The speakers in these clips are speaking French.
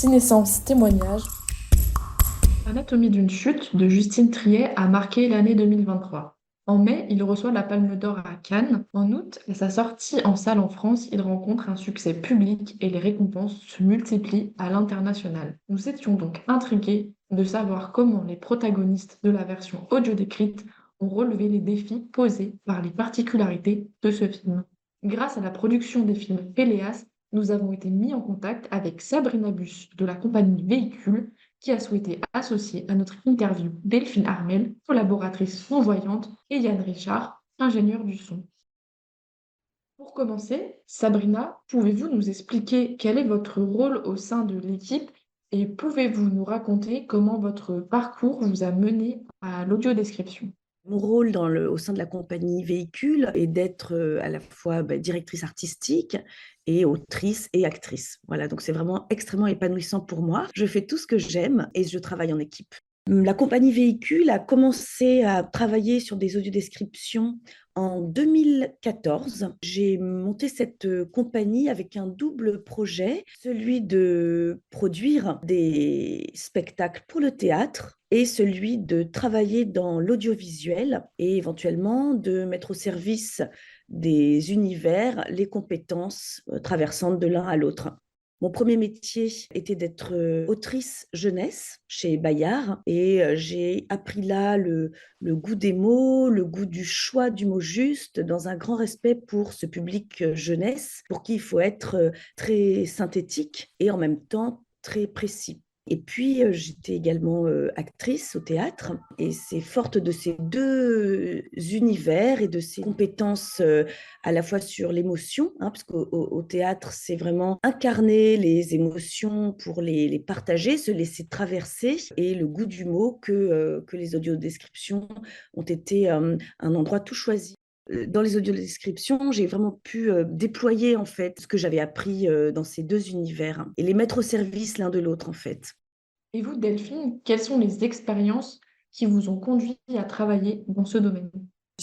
Ciné-Sens témoignage. Anatomie d'une chute de Justine Triet a marqué l'année 2023. En mai, il reçoit la Palme d'Or à Cannes. En août, à sa sortie en salle en France, il rencontre un succès public et les récompenses se multiplient à l'international. Nous étions donc intrigués de savoir comment les protagonistes de la version audio décrite ont relevé les défis posés par les particularités de ce film. Grâce à la production des films Péléas, nous avons été mis en contact avec Sabrina Bus de la compagnie Véhicule qui a souhaité associer à notre interview Delphine Armel, collaboratrice non-voyante, et Yann Richard, ingénieur du son. Pour commencer, Sabrina, pouvez-vous nous expliquer quel est votre rôle au sein de l'équipe et pouvez-vous nous raconter comment votre parcours vous a mené à l'audiodescription? Mon rôle au sein de la compagnie Véhicule est d'être à la fois directrice artistique et autrice et actrice. Voilà, donc c'est vraiment extrêmement épanouissant pour moi. Je fais tout ce que j'aime et je travaille en équipe. La compagnie Véhicule a commencé à travailler sur des audiodescriptions en 2014. J'ai monté cette compagnie avec un double projet, celui de produire des spectacles pour le théâtre et celui de travailler dans l'audiovisuel et éventuellement de mettre au service des univers les compétences traversantes de l'un à l'autre. Mon premier métier était d'être autrice jeunesse chez Bayard et j'ai appris là le goût des mots, le goût du choix du mot juste, dans un grand respect pour ce public jeunesse, pour qui il faut être très synthétique et en même temps très précis. Et puis, j'étais également actrice au théâtre et c'est forte de ces deux univers et de ces compétences à la fois sur l'émotion, hein, parce qu'au théâtre, c'est vraiment incarner les émotions pour les partager, se laisser traverser, et le goût du mot que les audiodescriptions ont été un endroit tout choisi. Dans les audiodescriptions, j'ai vraiment pu déployer en fait ce que j'avais appris dans ces deux univers et les mettre au service l'un de l'autre en fait. Et vous, Delphine, quelles sont les expériences qui vous ont conduit à travailler dans ce domaine?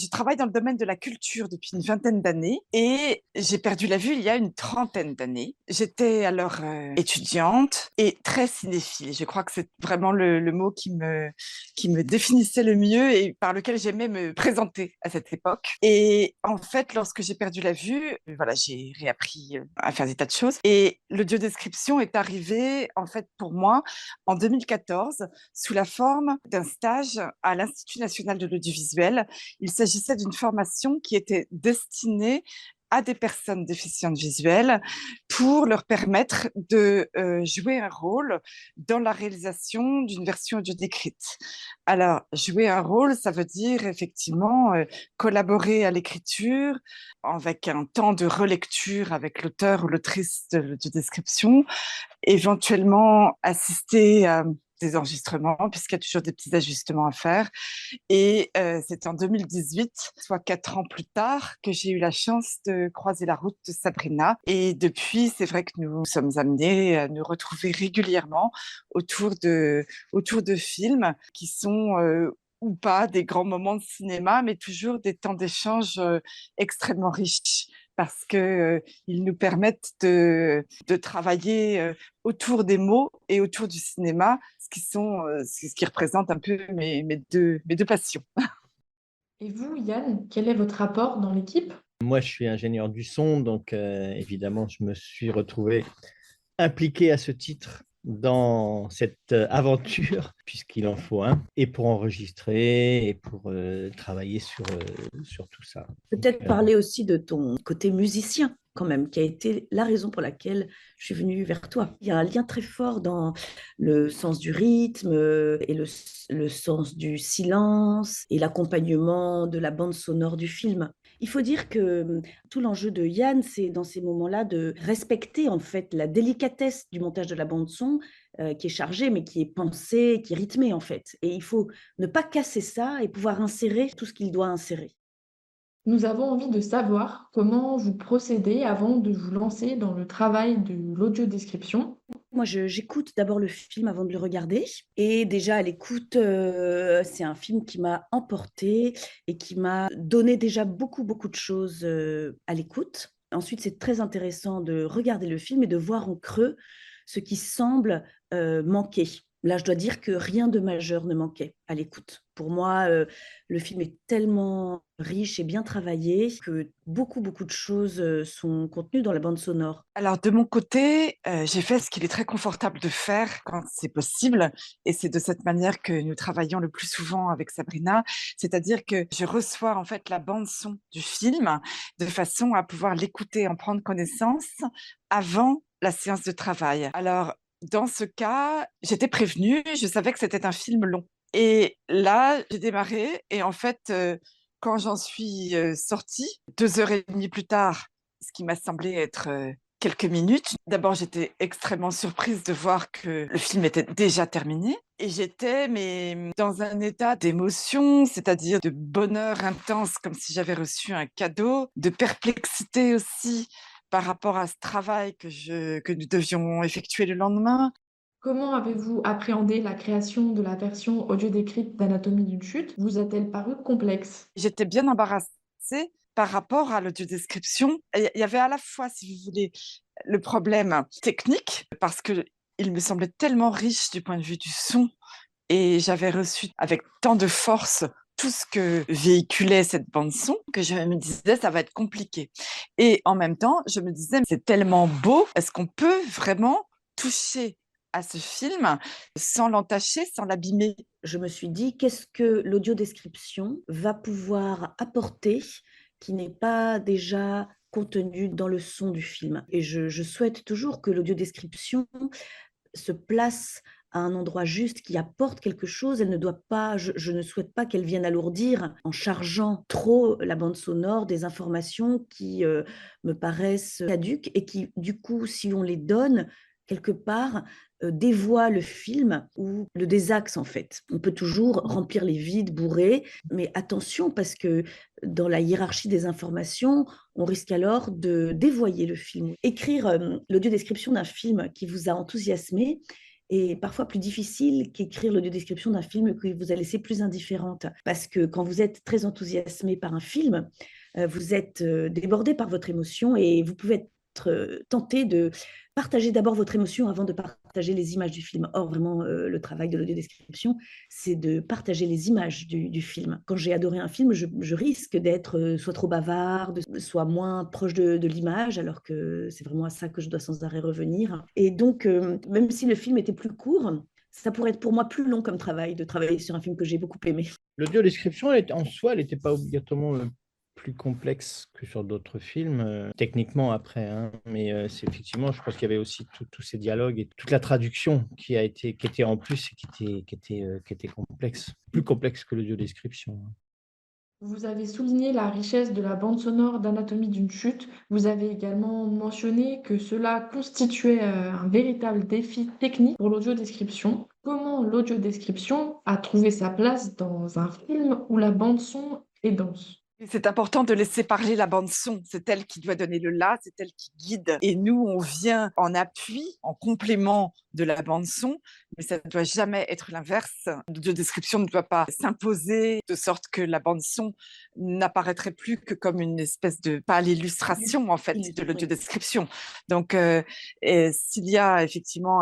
Je travaille dans le domaine de la culture depuis une vingtaine d'années et j'ai perdu la vue il y a une trentaine d'années. J'étais alors étudiante et très cinéphile. Je crois que c'est vraiment le mot qui me définissait le mieux et par lequel j'aimais me présenter à cette époque. Et en fait, lorsque j'ai perdu la vue, voilà, j'ai réappris à faire des tas de choses. Et l'audiodescription est arrivée, en fait, pour moi, en 2014, sous la forme d'un stage à l'Institut national de l'audiovisuel. Il s'agissait d'une formation qui était destinée à des personnes déficientes visuelles pour leur permettre de jouer un rôle dans la réalisation d'une version audio décrite. Alors, jouer un rôle, ça veut dire effectivement collaborer à l'écriture avec un temps de relecture avec l'auteur ou l'autrice de description, éventuellement assister à des enregistrements, puisqu'il y a toujours des petits ajustements à faire. Et c'est en 2018, soit 4 ans plus tard, que j'ai eu la chance de croiser la route de Sabrina. Et depuis, c'est vrai que nous sommes amenés à nous retrouver régulièrement autour de films qui sont ou pas des grands moments de cinéma, mais toujours des temps d'échange extrêmement riches parce qu'ils nous permettent de travailler autour des mots et autour du cinéma, ce qui représente un peu mes deux passions. Et vous, Yann, quel est votre rapport dans l'équipe? Moi, je suis ingénieur du son, donc évidemment, je me suis retrouvé impliqué à ce titre dans cette aventure, puisqu'il en faut un, et pour enregistrer, et pour travailler sur tout ça. Peut-être parler aussi de ton côté musicien, quand même, qui a été la raison pour laquelle je suis venue vers toi. Il y a un lien très fort dans le sens du rythme et le sens du silence et l'accompagnement de la bande sonore du film. Il faut dire que tout l'enjeu de Yann, c'est dans ces moments-là de respecter en fait la délicatesse du montage de la bande son qui est chargée, mais qui est pensée, qui est rythmée en fait. Et il faut ne pas casser ça et pouvoir insérer tout ce qu'il doit insérer. Nous avons envie de savoir comment vous procédez avant de vous lancer dans le travail de l'audiodescription. Moi, j'écoute d'abord le film avant de le regarder. Et déjà, à l'écoute, c'est un film qui m'a emportée et qui m'a donné déjà beaucoup, beaucoup de choses à l'écoute. Ensuite, c'est très intéressant de regarder le film et de voir en creux ce qui semble manquer. Là, je dois dire que rien de majeur ne manquait à l'écoute. Pour moi, le film est tellement riche et bien travaillé que beaucoup de choses sont contenues dans la bande sonore. Alors, de mon côté, j'ai fait ce qu'il est très confortable de faire quand c'est possible. Et c'est de cette manière que nous travaillons le plus souvent avec Sabrina. C'est-à-dire que je reçois en fait la bande-son du film de façon à pouvoir l'écouter, en prendre connaissance avant la séance de travail. Alors, dans ce cas, j'étais prévenue, je savais que c'était un film long. Et là, j'ai démarré et en fait, quand j'en suis sortie, 2 heures et demie plus tard, ce qui m'a semblé être quelques minutes. D'abord, j'étais extrêmement surprise de voir que le film était déjà terminé et j'étais mais dans un état d'émotion, c'est-à-dire de bonheur intense, comme si j'avais reçu un cadeau, de perplexité aussi par rapport à ce travail que nous devions effectuer le lendemain. Comment avez-vous appréhendé la création de la version audio décrite d'Anatomie d'une chute? Vous a-t-elle paru complexe? J'étais bien embarrassée par rapport à l'audiodescription. Et il y avait à la fois, si vous voulez, le problème technique, parce que il me semblait tellement riche du point de vue du son, et j'avais reçu avec tant de force tout ce que véhiculait cette bande son que je me disais ça va être compliqué. Et en même temps, je me disais c'est tellement beau, est-ce qu'on peut vraiment toucher à ce film sans l'entacher, sans l'abîmer? Je me suis dit, qu'est-ce que l'audiodescription va pouvoir apporter qui n'est pas déjà contenu dans le son du film? Et je souhaite toujours que l'audiodescription se place à un endroit juste, qui apporte quelque chose. Elle ne doit pas, je ne souhaite pas qu'elle vienne alourdir en chargeant trop la bande sonore des informations qui me paraissent caduques et qui, du coup, si on les donne, quelque part, dévoient le film ou le désaxe en fait. On peut toujours remplir les vides, bourrer, mais attention parce que dans la hiérarchie des informations, on risque alors de dévoyer le film. Écrire l'audiodescription d'un film qui vous a enthousiasmé est parfois plus difficile qu'écrire l'audiodescription d'un film qui vous a laissé plus indifférente. Parce que quand vous êtes très enthousiasmé par un film, vous êtes débordé par votre émotion et vous pouvez être tenté de partager d'abord votre émotion avant de partager les images du film. Or, vraiment, le travail de l'audiodescription, c'est de partager les images du film. Quand j'ai adoré un film, je risque d'être soit trop bavarde, soit moins proche de l'image, alors que c'est vraiment à ça que je dois sans arrêt revenir. Et donc, même si le film était plus court, ça pourrait être pour moi plus long comme travail, de travailler sur un film que j'ai beaucoup aimé. L'audio-description, en soi, elle n'était pas obligatoirement plus complexe que sur d'autres films, techniquement après, hein. Mais c'est effectivement, je pense qu'il y avait aussi tous ces dialogues et toute la traduction qui était en plus et qui était complexe, plus complexe que l'audio-description. Vous avez souligné la richesse de la bande sonore d'Anatomie d'une chute. Vous avez également mentionné que cela constituait un véritable défi technique pour l'audiodescription. Comment l'audiodescription a trouvé sa place dans un film où la bande son est dense? Et c'est important de laisser parler la bande son. C'est elle qui doit donner le là, c'est elle qui guide. Et nous, on vient en appui, en complément de la bande son, mais ça ne doit jamais être l'inverse. L'audiodescription ne doit pas s'imposer de sorte que la bande son n'apparaîtrait plus que comme une espèce de pâle illustration en fait de l'audiodescription. Donc, s'il y a effectivement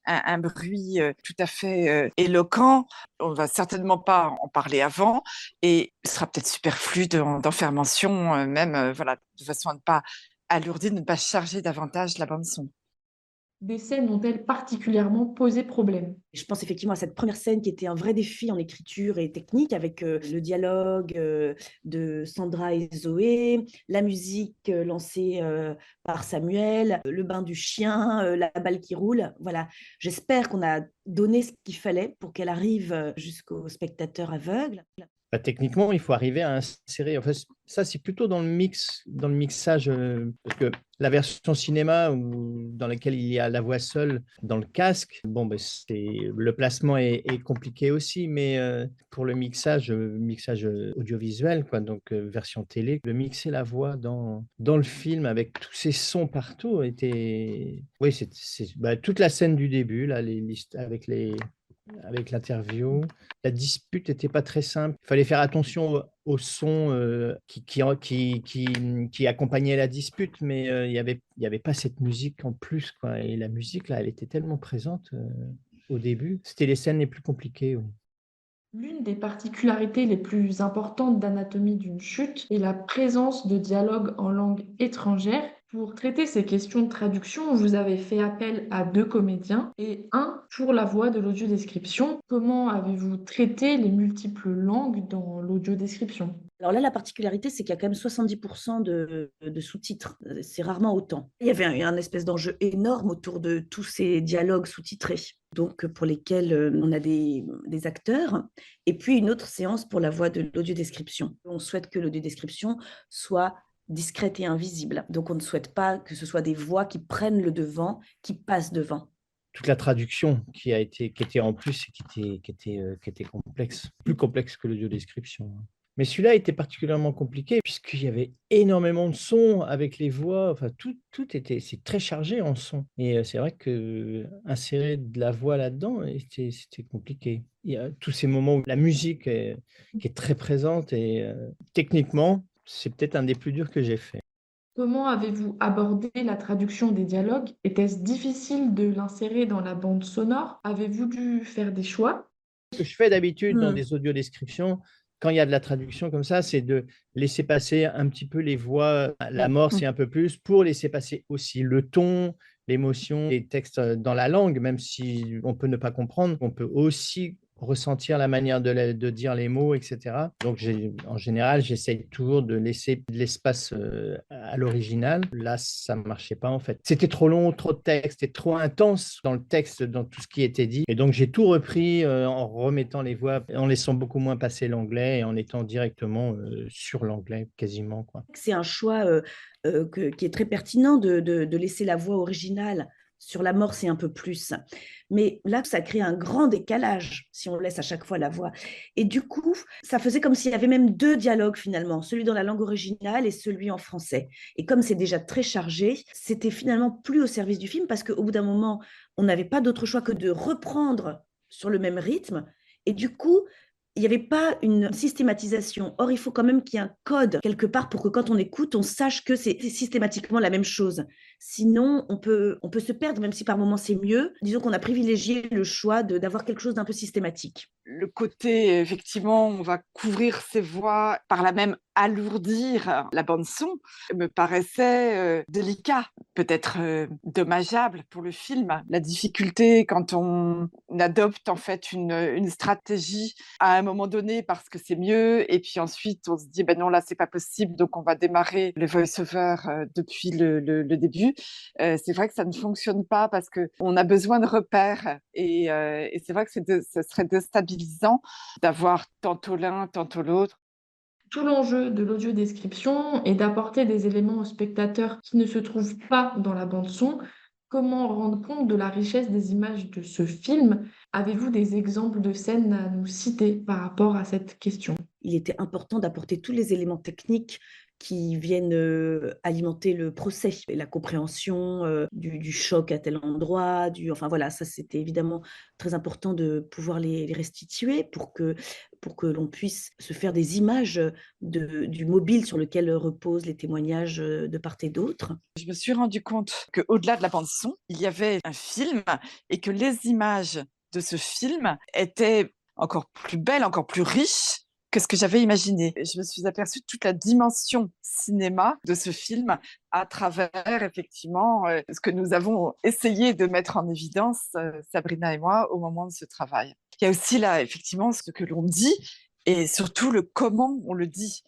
un bruit tout à fait éloquent, on va certainement pas en parler avant et il sera peut-être superflu d'en faire mention, même voilà, de façon à ne pas alourdir, de ne pas charger davantage la bande son. Des scènes ont-elles particulièrement posé problème? Je pense effectivement à cette première scène qui était un vrai défi en écriture et technique avec le dialogue de Sandra et Zoé, la musique lancée par Samuel, le bain du chien, la balle qui roule. Voilà, j'espère qu'on a donné ce qu'il fallait pour qu'elle arrive jusqu'au spectateur aveugle. Bah, techniquement, il faut arriver à insérer. En fait, ça, c'est plutôt dans le mixage, parce que la version cinéma dans laquelle il y a la voix seule dans le casque, bon, ben, le placement est compliqué aussi, mais pour le mixage audiovisuel, quoi, donc version télé, de mixer la voix dans le film avec tous ces sons partout était. Oui, bah, toute la scène du début, là, avec avec l'interview. La dispute n'était pas très simple. Il fallait faire attention au son qui accompagnait la dispute, mais il y avait pas cette musique en plus, quoi. Et la musique, là, elle était tellement présente au début. C'était les scènes les plus compliquées. Oui. L'une des particularités les plus importantes d'Anatomie d'une chute est la présence de dialogues en langue étrangère. Pour traiter ces questions de traduction, vous avez fait appel à 2 comédiens et un pour la voix de l'audiodescription. Comment avez-vous traité les multiples langues dans l'audiodescription? Alors là, la particularité, c'est qu'il y a quand même 70% de sous-titres. C'est rarement autant. Il y avait un espèce d'enjeu énorme autour de tous ces dialogues sous-titrés, donc pour lesquels on a des acteurs, et puis une autre séance pour la voix de l'audiodescription. On souhaite que l'audiodescription soit discrète et invisible. Donc on ne souhaite pas que ce soit des voix qui prennent le devant, qui passent devant. Toute la traduction qui était en plus et qui était complexe, plus complexe que l'audiodescription. Mais celui-là était particulièrement compliqué puisqu'il y avait énormément de sons avec les voix. Enfin, tout était, c'est très chargé en son. Et c'est vrai que insérer de la voix là-dedans, c'était compliqué. Il y a tous ces moments où la musique qui est très présente et techniquement, c'est peut-être un des plus durs que j'ai fait. Comment avez-vous abordé la traduction des dialogues? Était-ce difficile de l'insérer dans la bande sonore? Avez-vous dû faire des choix? Ce que je fais d'habitude dans Hmm. des audiodescriptions, quand il y a de la traduction comme ça, c'est de laisser passer un petit peu les voix, l'amorce et un peu plus, pour laisser passer aussi le ton, l'émotion, les textes dans la langue, même si on peut ne pas comprendre, on peut aussi ressentir la manière de dire les mots, etc. Donc, en général, j'essaye toujours de laisser de l'espace à l'original. Là, ça ne marchait pas, en fait. C'était trop long, trop de texte, c'était trop intense dans le texte, dans tout ce qui était dit. Et donc, j'ai tout repris en remettant les voix, en laissant beaucoup moins passer l'anglais et en étant directement sur l'anglais, quasiment, quoi. C'est un choix qui est très pertinent de laisser la voix originale sur l'amorce et un peu plus. Mais là, ça crée un grand décalage si on laisse à chaque fois la voix. Et du coup, ça faisait comme s'il y avait même 2 dialogues finalement, celui dans la langue originale et celui en français. Et comme c'est déjà très chargé, c'était finalement plus au service du film parce qu'au bout d'un moment, on n'avait pas d'autre choix que de reprendre sur le même rythme. Et du coup, il n'y avait pas une systématisation. Or, il faut quand même qu'il y ait un code quelque part pour que quand on écoute, on sache que c'est systématiquement la même chose. Sinon, on peut se perdre, même si par moments c'est mieux. Disons qu'on a privilégié le choix d'avoir quelque chose d'un peu systématique. Le côté, effectivement, on va couvrir ses voix, par là même alourdir la bande son, me paraissait délicat, peut-être dommageable pour le film. La difficulté quand on adopte en fait une stratégie à un moment donné parce que c'est mieux, et puis ensuite on se dit ben non, là c'est pas possible, donc on va démarrer le voice-over depuis le début. C'est vrai que ça ne fonctionne pas parce qu'on a besoin de repères, et c'est vrai que ce serait déstabilisant d'avoir tantôt l'un, tantôt l'autre. Tout l'enjeu de l'audiodescription est d'apporter des éléments aux spectateurs qui ne se trouvent pas dans la bande son. Comment rendre compte de la richesse des images de ce film? Avez-vous des exemples de scènes à nous citer par rapport à cette question? Il était important d'apporter tous les éléments techniques qui viennent alimenter le procès et la compréhension du choc à tel endroit. Enfin voilà, ça c'était évidemment très important de pouvoir les restituer pour que l'on puisse se faire des images du mobile sur lequel reposent les témoignages de part et d'autre. Je me suis rendu compte qu'au-delà de la bande son, il y avait un film et que les images de ce film étaient encore plus belles, encore plus riches que ce que j'avais imaginé. Je me suis aperçue de toute la dimension cinéma de ce film à travers effectivement ce que nous avons essayé de mettre en évidence, Sabrina et moi, au moment de ce travail. Il y a aussi là effectivement ce que l'on dit et surtout le comment on le dit.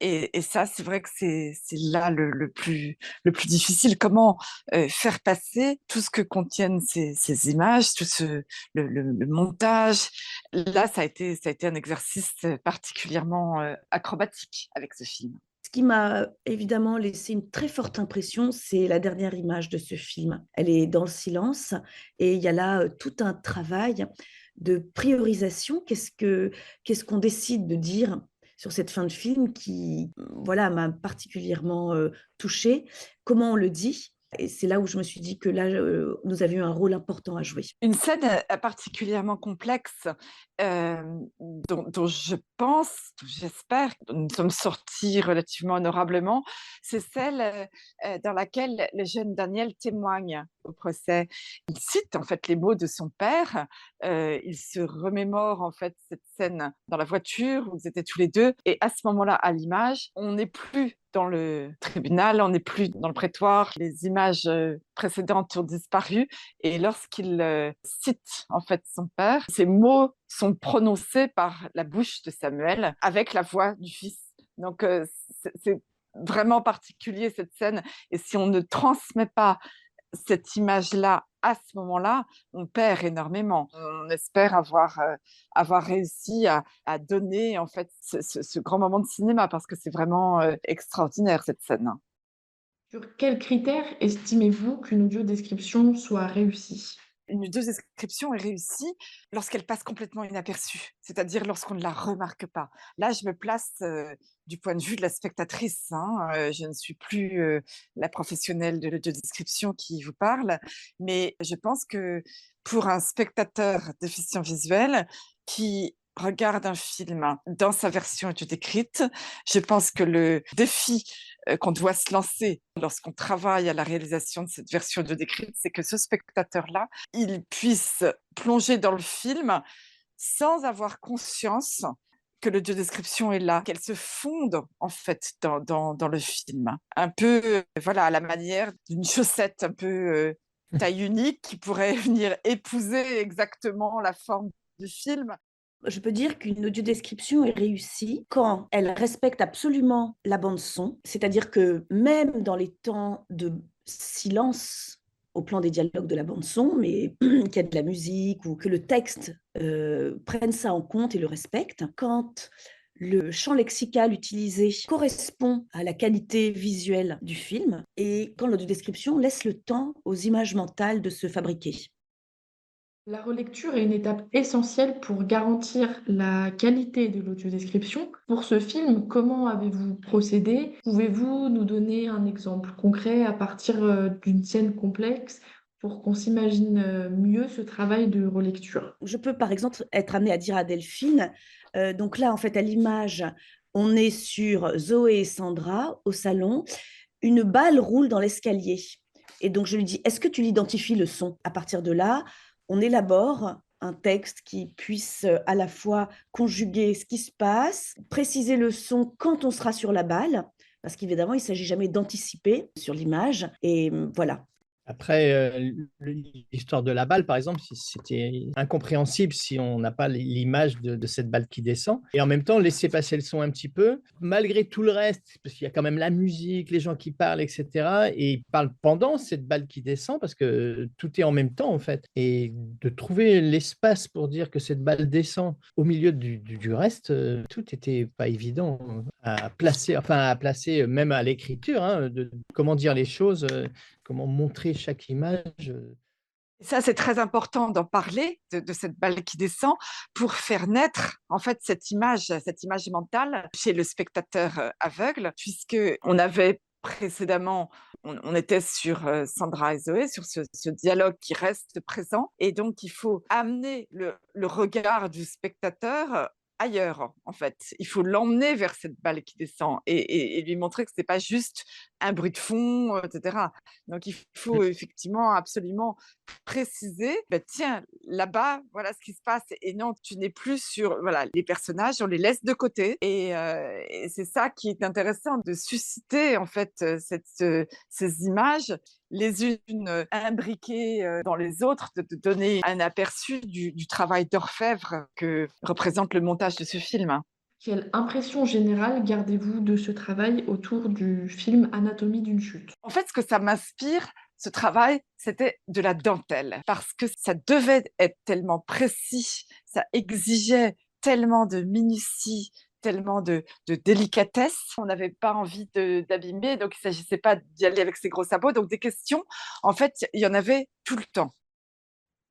Et ça, c'est vrai que c'est là le plus difficile. Comment faire passer tout ce que contiennent ces images, tout le montage. Là, ça a été un exercice particulièrement acrobatique avec ce film. Ce qui m'a évidemment laissé une très forte impression, c'est la dernière image de ce film. Elle est dans le silence et il y a là tout un travail de priorisation. Qu'est-ce qu'on décide de dire sur cette fin de film qui, voilà, m'a particulièrement touchée. Comment on le dit? Et c'est là où je me suis dit que là, nous avions un rôle important à jouer. Une scène particulièrement complexe dont je pense, j'espère, que nous sommes sortis relativement honorablement, c'est celle dans laquelle le jeune Daniel témoigne au procès. Il cite en fait les mots de son père, il se remémore en fait cette scène dans la voiture où ils étaient tous les deux, et à ce moment-là, à l'image, on n'est plus dans le tribunal, on n'est plus dans le prétoire, les images précédentes ont disparu, et lorsqu'il cite en fait son père, ces mots sont prononcés par la bouche de Samuel avec la voix du fils. Donc c'est vraiment particulier cette scène, et si on ne transmet pas cette image-là à ce moment-là, on perd énormément. On espère avoir réussi à donner en fait ce grand moment de cinéma, parce que c'est vraiment extraordinaire cette scène. Sur quels critères estimez-vous qu'une audiodescription soit réussie? Une audiodescription est réussie lorsqu'elle passe complètement inaperçue, c'est-à-dire lorsqu'on ne la remarque pas. Là, je me place du point de vue de la spectatrice, hein. Je ne suis plus la professionnelle de l'audiodescription qui vous parle, mais je pense que pour un spectateur déficient visuel qui regarde un film dans sa version audio-décrite, je pense que le défi qu'on doit se lancer lorsqu'on travaille à la réalisation de cette version audio-décrite, c'est que ce spectateur-là, il puisse plonger dans le film sans avoir conscience que l'audiodescription est là, qu'elle se fonde en fait dans le film. Un peu, voilà, à la manière d'une chaussette un peu taille unique qui pourrait venir épouser exactement la forme du film. Je peux dire qu'une audiodescription est réussie quand elle respecte absolument la bande son, c'est-à-dire que même dans les temps de silence au plan des dialogues de la bande son, mais qu'il y a de la musique ou que le texte prenne ça en compte et le respecte, quand le champ lexical utilisé correspond à la qualité visuelle du film et quand l'audiodescription laisse le temps aux images mentales de se fabriquer. La relecture est une étape essentielle pour garantir la qualité de l'audiodescription. Pour ce film, comment avez-vous procédé? Pouvez-vous nous donner un exemple concret à partir d'une scène complexe pour qu'on s'imagine mieux ce travail de relecture? Je peux par exemple être amenée à dire à Delphine, donc là en fait à l'image, on est sur Zoé et Sandra au salon, une balle roule dans l'escalier. Et donc je lui dis, est-ce que tu l'identifies le son? À partir de là, on élabore un texte qui puisse à la fois conjuguer ce qui se passe, préciser le son quand on sera sur la balle, parce qu'évidemment, il ne s'agit jamais d'anticiper sur l'image. Et voilà. Après, l'histoire de la balle, par exemple, c'était incompréhensible si on n'a pas l'image de cette balle qui descend. Et en même temps, laisser passer le son un petit peu, malgré tout le reste, parce qu'il y a quand même la musique, les gens qui parlent, etc. Et ils parlent pendant cette balle qui descend, parce que tout est en même temps, en fait. Et de trouver l'espace pour dire que cette balle descend au milieu du reste, tout n'était pas évident à placer même à l'écriture, hein, de comment dire les choses. Comment montrer chaque image. Ça, c'est très important d'en parler, de cette balle qui descend, pour faire naître en fait cette image mentale chez le spectateur aveugle, puisque on avait précédemment, on était sur Sandra et Zoé, sur ce dialogue qui reste présent, et donc il faut amener le regard du spectateur ailleurs, en fait. Il faut l'emmener vers cette balle qui descend et lui montrer que ce n'est pas juste un bruit de fond, etc. Donc il faut effectivement absolument préciser, bah, tiens, là-bas, voilà ce qui se passe. Et non, tu n'es plus sur, voilà, les personnages, on les laisse de côté. Et c'est ça qui est intéressant, de susciter en fait ces images, les unes imbriquées dans les autres, de donner un aperçu du travail d'orfèvre que représente le montage de ce film. Quelle impression générale gardez-vous de ce travail autour du film Anatomie d'une chute? En fait, ce que ça m'inspire, ce travail, c'était de la dentelle, parce que ça devait être tellement précis, ça exigeait tellement de minutie, tellement de délicatesse. On n'avait pas envie d'abîmer, donc il ne s'agissait pas d'y aller avec ses gros sabots. Donc des questions, en fait, il y en avait tout le temps.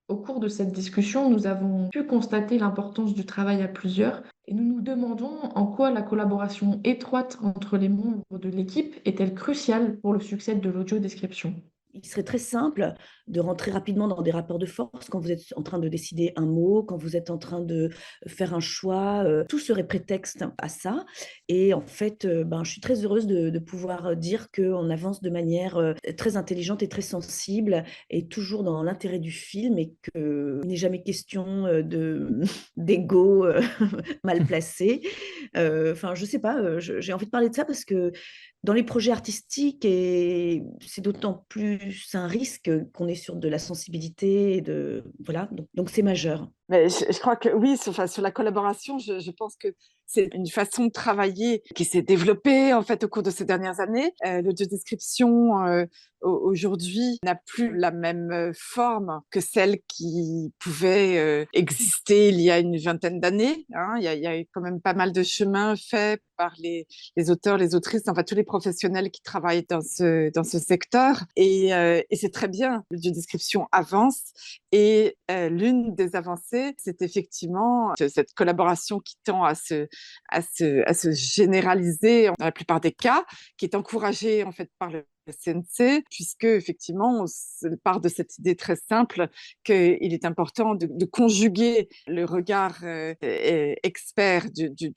Au cours de cette discussion, nous avons pu constater l'importance du travail à plusieurs et nous nous demandons en quoi la collaboration étroite entre les membres de l'équipe est-elle cruciale pour le succès de l'audiodescription. il serait très simple de rentrer rapidement dans des rapports de force quand vous êtes en train de décider un mot, quand vous êtes en train de faire un choix. Tout serait prétexte à ça. Et en fait, je suis très heureuse de pouvoir dire qu'on avance de manière très intelligente et très sensible et toujours dans l'intérêt du film et qu'il n'est jamais question d'ego mal placé. Enfin, je sais pas, j'ai envie de parler de ça parce que dans les projets artistiques, et c'est d'autant plus un risque qu'on est sur de la sensibilité, voilà, donc c'est majeur. Mais je crois que oui, sur la collaboration, je pense que c'est une façon de travailler qui s'est développée en fait au cours de ces dernières années. L'audiodescription aujourd'hui n'a plus la même forme que celle qui pouvait exister il y a une vingtaine d'années. Hein. Il y a eu quand même pas mal de chemin fait par les auteurs, les autrices, enfin tous les professionnels qui travaillent dans ce secteur. Et c'est très bien, l'audiodescription avance. Et l'une des avancées, c'est effectivement cette collaboration qui tend à se généraliser dans la plupart des cas, qui est encouragée en fait par le CNC, puisque effectivement on part de cette idée très simple qu'il est important de conjuguer le regard expert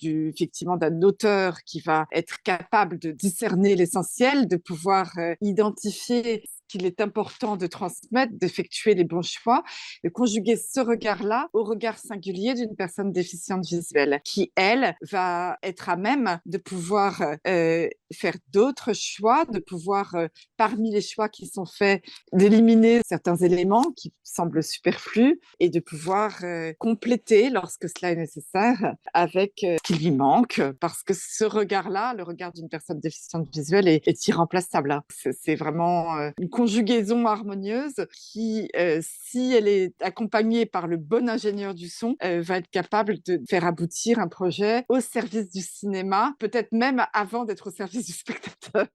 effectivement d'un auteur qui va être capable de discerner l'essentiel, de pouvoir identifier qu'il est important de transmettre, d'effectuer les bons choix, de conjuguer ce regard-là au regard singulier d'une personne déficiente visuelle, qui, elle, va être à même de pouvoir faire d'autres choix, de pouvoir, parmi les choix qui sont faits, d'éliminer certains éléments qui semblent superflus et de pouvoir compléter, lorsque cela est nécessaire, avec ce qui lui manque, parce que ce regard-là, le regard d'une personne déficiente visuelle, est irremplaçable. C'est vraiment une conjugaison harmonieuse qui, si elle est accompagnée par le bon ingénieur du son, va être capable de faire aboutir un projet au service du cinéma, peut-être même avant d'être au service du spectateur.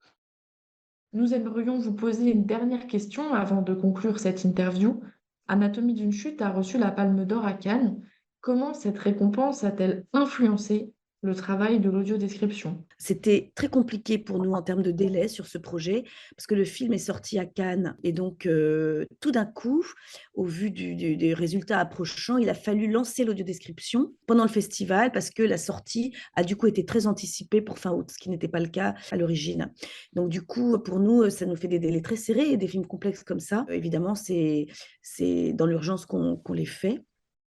Nous aimerions vous poser une dernière question avant de conclure cette interview. Anatomie d'une chute a reçu la Palme d'Or à Cannes. Comment cette récompense a-t-elle influencé le travail de l'audiodescription? C'était très compliqué pour nous en termes de délai sur ce projet, parce que le film est sorti à Cannes. Et donc, tout d'un coup, au vu des résultats approchants, il a fallu lancer l'audiodescription pendant le festival, parce que la sortie a du coup été très anticipée pour fin août, ce qui n'était pas le cas à l'origine. Donc, du coup, pour nous, ça nous fait des délais très serrés et des films complexes comme ça. Évidemment, c'est dans l'urgence qu'on les fait.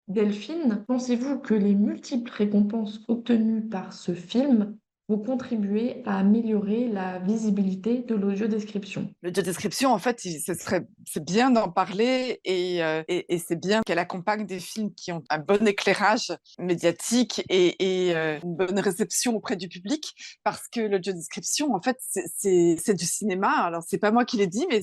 Delphine, pensez-vous que les multiples récompenses obtenues par ce film vont contribuer à améliorer la visibilité de l'audiodescription? L'audiodescription, en fait, c'est bien d'en parler et c'est bien qu'elle accompagne des films qui ont un bon éclairage médiatique et une bonne réception auprès du public, parce que l'audiodescription, en fait, c'est du cinéma. Alors, c'est pas moi qui l'ai dit, mais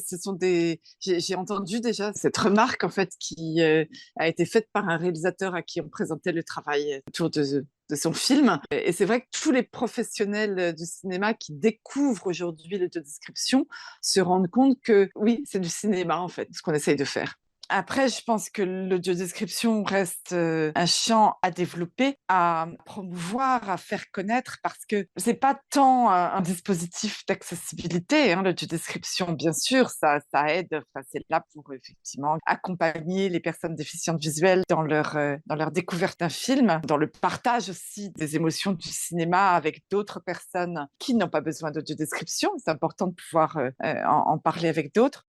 j'ai entendu déjà cette remarque, en fait, qui a été faite par un réalisateur à qui on présentait le travail autour de son film. Et c'est vrai que tous les professionnels du cinéma qui découvrent aujourd'hui l'audiodescription se rendent compte que oui, c'est du cinéma en fait, ce qu'on essaye de faire. Après, je pense que l'audiodescription reste un champ à développer, à promouvoir, à faire connaître, parce que c'est pas tant un dispositif d'accessibilité, hein, l'audiodescription, bien sûr, ça aide, enfin, c'est là pour effectivement accompagner les personnes déficientes visuelles dans leur découverte d'un film, dans le partage aussi des émotions du cinéma avec d'autres personnes qui n'ont pas besoin d'audiodescription. C'est important de pouvoir en parler avec d'autres.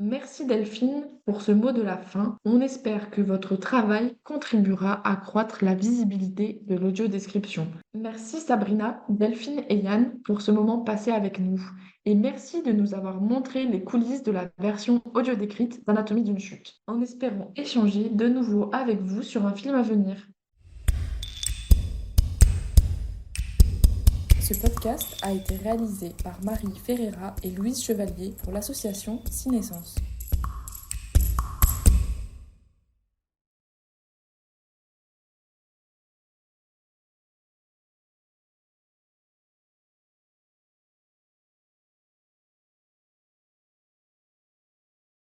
Merci Delphine pour ce mot de la fin. On espère que votre travail contribuera à accroître la visibilité de l'audiodescription. Merci Sabrina, Delphine et Yann pour ce moment passé avec nous. Et merci de nous avoir montré les coulisses de la version audio décrite d'Anatomie d'une chute, en espérant échanger de nouveau avec vous sur un film à venir. Ce podcast a été réalisé par Marie Ferreira et Louise Chevalier pour l'association Cinescence.